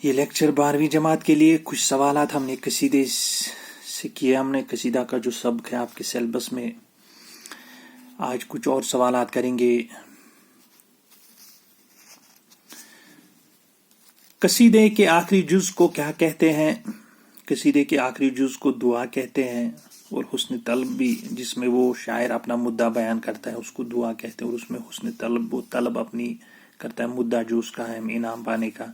یہ لیکچر 12ویں جماعت کے لیے کچھ سوالات ہم نے قصیدے سے کیے. ہم نے قصیدہ کا جو سبق ہے آپ کے سیلبس میں، آج کچھ اور سوالات کریں گے. قصیدے کے آخری جز کو کیا کہتے ہیں؟ قصیدے کے آخری جز کو دعا کہتے ہیں، اور حسن طلب بھی، جس میں وہ شاعر اپنا مدعا بیان کرتا ہے، اس کو دعا کہتے ہیں. اور اس میں حسن طلب، وہ طلب اپنی کرتا ہے، مدعا جو اس کا ہے انعام پانے کا.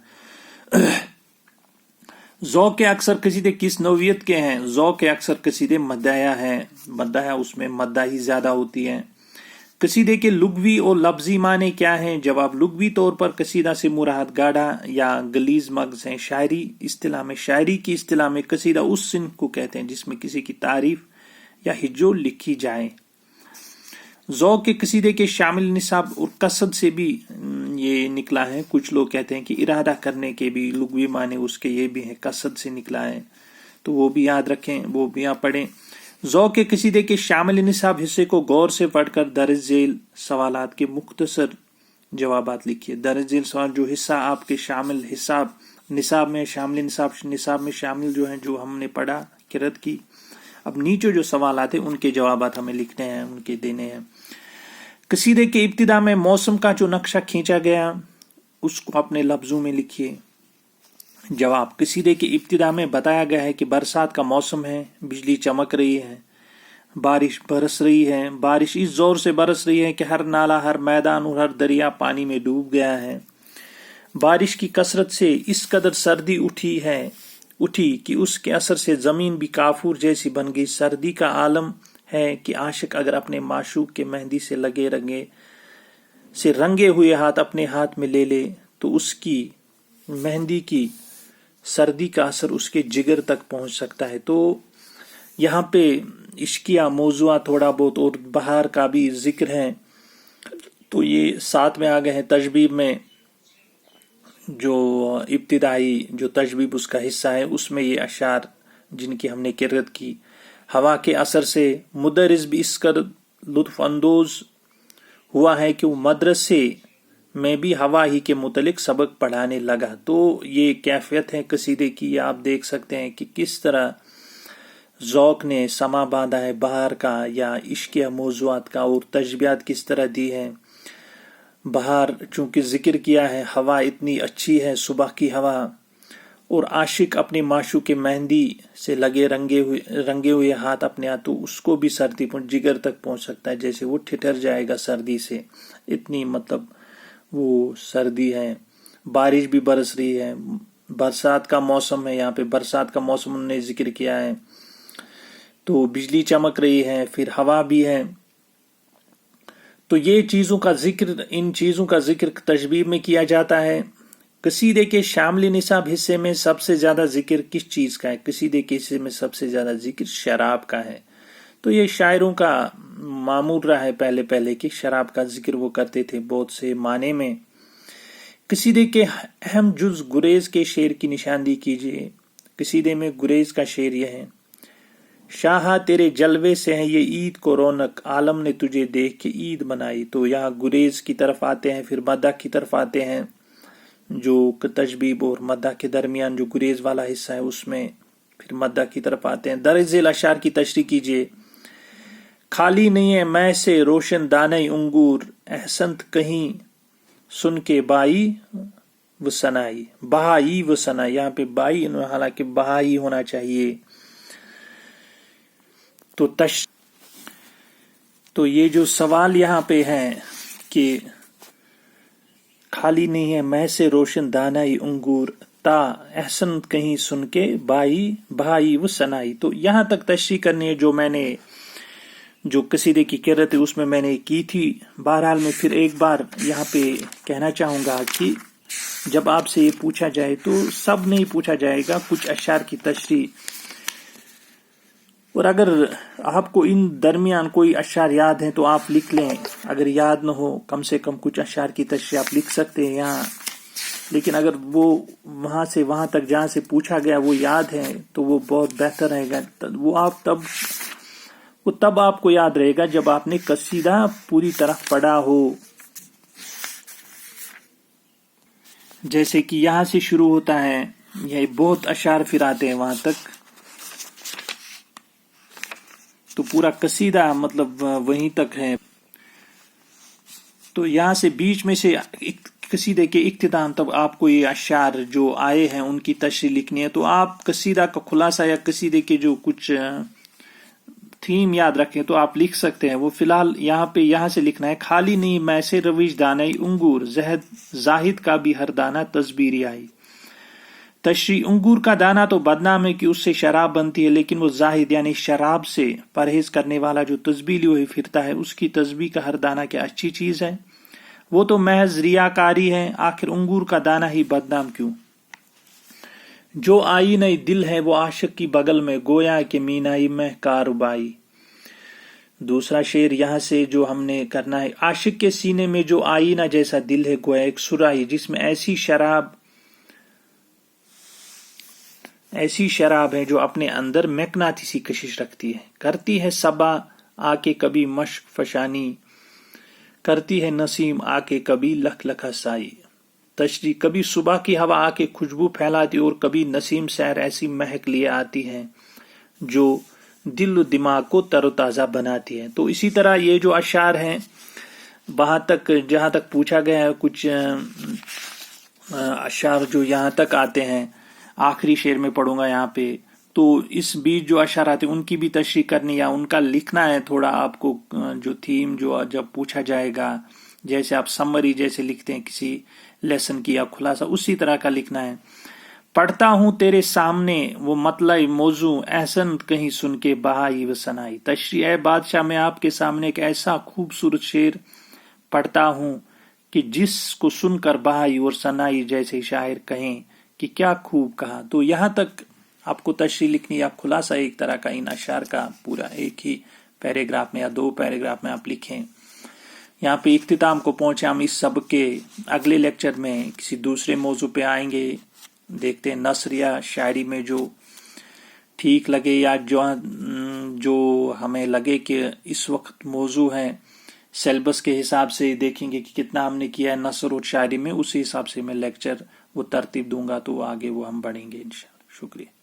ذوق کے اکثر قصیدے کس نوعیت کے ہیں؟ ذوق کے اکثر قصیدے مداحیہ ہیں. مداحیہ، اس میں مداحی زیادہ ہوتی ہیں. قصیدے کے لغوی اور لفظی معنی کیا ہیں؟ جواب: لغوی طور پر قصیدہ سے مراد گاڑھا یا غلیظ مغز ہیں. شاعری کی اصطلاح میں قصیدہ اس صنف کو کہتے ہیں جس میں کسی کی تعریف یا ہجو لکھی جائے. ذوق کے قصیدے کے شامل نصاب اور قصد سے بھی یہ نکلا ہے. کچھ لوگ کہتے ہیں کہ ارادہ کرنے کے بھی لغوی معنی اس کے یہ بھی ہیں، قصد سے نکلا ہے، تو وہ بھی یاد رکھیں، وہ بھی آپ پڑھیں. ذوق کے قصیدے کے شامل نصاب حصے کو غور سے پڑھ کر درج ذیل سوالات کے مختصر جوابات لکھیے. درج ذیل سوال جو حصہ آپ کے شامل نصاب میں شامل جو ہیں، جو ہم نے پڑھا، قرأت کی. اب نیچے جو سوالات ہیں ان کے جوابات ہمیں لکھنے ہیں، ان کے دینے ہیں. قصیدے کے ابتدا میں موسم کا جو نقشہ کھینچا گیا اس کو اپنے لفظوں میں لکھیے. جواب: قصیدے کے ابتدا میں بتایا گیا ہے کہ برسات کا موسم ہے، بجلی چمک رہی ہے، بارش برس رہی ہے. بارش اس زور سے برس رہی ہے کہ ہر نالا، ہر میدان اور ہر دریا پانی میں ڈوب گیا ہے. بارش کی کثرت سے اس قدر سردی اٹھی کہ اس کے اثر سے زمین بھی کافور جیسی بن گئی. سردی کا عالم ہے کہ عاشق اگر اپنے معشوق کے مہندی سے رنگے ہوئے ہاتھ اپنے ہاتھ میں لے لے تو اس کی مہندی کی سردی کا اثر اس کے جگر تک پہنچ سکتا ہے. تو یہاں پہ عشقیہ موضوعات تھوڑا بہت اور بہار کا بھی ذکر ہے. تو یہ ساتھ میں آ گئے ہیں. تشبیب میں جو ابتدائی جو تشبیب اس کا حصہ ہے، اس میں یہ اشعار جن کی ہم نے قرأت کی. ہوا کے اثر سے مدرس بھی اس قدر لطف اندوز ہوا ہے کہ وہ مدرسے میں بھی ہوا ہی کے متعلق سبق پڑھانے لگا. تو یہ کیفیت ہے قصیدے کی. آپ دیکھ سکتے ہیں کہ کس طرح ذوق نے سما باندھا ہے بہار کا یا عشقیہ موضوعات کا، اور تشبیہات کس طرح دی ہیں. بہار چونکہ ذکر کیا ہے، ہوا اتنی اچھی ہے، صبح کی ہوا، اور عاشق اپنے معشوق کے مہندی سے لگے رنگے ہوئے ہاتھ اپنے ہاتھ، تو اس کو بھی سردی جگر تک پہنچ سکتا ہے، جیسے وہ ٹھٹر جائے گا سردی سے، اتنی مطلب وہ سردی ہے. بارش بھی برس رہی ہے، برسات کا موسم ہے. یہاں پہ برسات کا موسم انہوں نے ذکر کیا ہے. تو بجلی چمک رہی ہے، پھر ہوا بھی ہے. تو یہ ان چیزوں کا ذکر تشبیب میں کیا جاتا ہے. قصیدے کے شامل نصاب حصے میں سب سے زیادہ ذکر کس چیز کا ہے؟ قصیدے کے حصے میں سب سے زیادہ ذکر شراب کا ہے. تو یہ شاعروں کا معمول رہا ہے پہلے کہ شراب کا ذکر وہ کرتے تھے بہت سے معنی میں. قصیدے کے اہم جز گریز کے شعر کی نشاندہی کیجیے. قصیدے میں گریز کا شعر یہ ہے: شاہا تیرے جلوے سے ہے یہ عید کو رونق، عالم نے تجھے دیکھ کے عید منائی. تو یہاں گریز کی طرف آتے ہیں، پھر مدح کی طرف آتے ہیں. جو تشبیب اور مدح کے درمیان جو گریز والا حصہ ہے اس میں پھر مدح کی طرف آتے ہیں. درج ذیل اشعار کی تشریح کیجیے. خالی نہیں ہے میں سے روشن دانہ انگور، احسنت کہیں سن کے بائی و سنائی. بہائی و سنائی، یہاں پہ بائی حالانکہ بہائی ہونا چاہیے. تو یہ جو سوال یہاں پہ ہیں کہ خالی نہیں ہے میں سے روشن دانائی انگور، تا احسن کہیں سن کے بہائی و سنائی. تو یہاں تک تشریح کرنی ہے جو قصیدے کی قرأت ہے اس میں نے کی تھی. بہرحال میں پھر ایک بار یہاں پہ کہنا چاہوں گا کہ جب آپ سے یہ پوچھا جائے تو سب نہیں پوچھا جائے گا، کچھ اشعار کی تشریح. اور اگر آپ کو ان درمیان کوئی اشعار یاد ہیں تو آپ لکھ لیں، اگر یاد نہ ہو کم سے کم کچھ اشعار کی تشریح آپ لکھ سکتے ہیں یہاں. لیکن اگر وہ وہاں سے وہاں تک جہاں سے پوچھا گیا وہ یاد ہے تو وہ بہت بہتر رہے گا. وہ تب آپ کو یاد رہے گا جب آپ نے قصیدہ پوری طرح پڑھا ہو. جیسے کہ یہاں سے شروع ہوتا ہے: یہ بہت اشعار پھر آتے ہیں وہاں تک، تو پورا قصیدہ مطلب وہیں تک ہے. تو یہاں سے بیچ میں سے قصیدے کے اختتام تب آپ کو یہ اشعار جو آئے ہیں ان کی تشریح لکھنی ہے. تو آپ قصیدہ کا خلاصہ یا قصیدے کے جو کچھ تھیم یاد رکھیں تو آپ لکھ سکتے ہیں. وہ فی الحال یہاں سے لکھنا ہے: خالی نہیں میں سے رویش دانائی انگور، زاہد کا بھی ہر دانہ تصبیری آئی. تشریح: انگور کا دانہ تو بدنام ہے کہ اس سے شراب بنتی ہے، لیکن وہ زاہد یعنی شراب سے پرہیز کرنے والا جو تسبیح ہوئی پھرتا ہے، اس کی تسبیح کا ہر دانہ کیا اچھی چیز ہے. وہ تو محض ریاکاری ہے، آخر انگور کا دانہ ہی بدنام کیوں. جو آئینہ دل ہے وہ عاشق کی بغل میں، گویا کہ مینائی میں کاربائی. دوسرا شعر یہاں سے جو ہم نے کرنا ہے: عاشق کے سینے میں جو آئینہ جیسا دل ہے، گویا ایک سراہی جس میں ایسی شراب ہے جو اپنے اندر مقناطیسی کشش رکھتی ہے. کرتی ہے صبا آ کے کبھی مشک فشانی، کرتی ہے نسیم آ کے کبھی لکھ لکھا سائی. تشریح: کبھی صبح کی ہوا آ کے خوشبو پھیلاتی اور کبھی نسیم سحر ایسی مہک لیے آتی ہے جو دل و دماغ کو تر و تازہ بناتی ہے. تو اسی طرح یہ جو اشعار ہیں وہاں تک جہاں تک پوچھا گیا ہے، کچھ اشعار جو یہاں تک آتے ہیں آخری شعر میں پڑھوں گا یہاں پہ. تو اس بیچ جو اشعار آتے ہیں ان کی بھی تشریح کرنی یا ان کا لکھنا ہے تھوڑا آپ کو، جو تھیم جو جب پوچھا جائے گا جیسے آپ سمری جیسے لکھتے ہیں کسی لیسن کی یا خلاصہ، اسی طرح کا لکھنا ہے. پڑھتا ہوں تیرے سامنے وہ مطلع موضوع، احسن کہیں سن کے بہائی و سنائی. تشریح: اے بادشاہ میں آپ کے سامنے ایک ایسا خوبصورت شعر پڑھتا ہوں کہ جس کو سن کر بہائی اور سنائی جیسے شاعر کہیں کہ کیا خوب کہا. تو یہاں تک آپ کو تشریح لکھنی یا خلاصہ ایک طرح کا ان اشعار کا پورا ایک ہی پیراگراف میں یا 2 پیراگراف میں آپ لکھیں. یہاں پہ اختتام کو پہنچے. ہم اس سبق کے اگلے لیکچر میں کسی دوسرے موضوع پہ آئیں گے. دیکھتے ہیں نثر یا شاعری میں جو ٹھیک لگے یا جو ہمیں لگے کہ اس وقت موضوع ہے، سیلبس کے حساب سے دیکھیں گے کہ کتنا ہم نے کیا ہے نثر اور شاعری میں، اسی حساب سے میں لیکچر وہ ترتیب دوں گا تو آگے وہ ہم بڑھیں گے انشاءاللہ. شکریہ.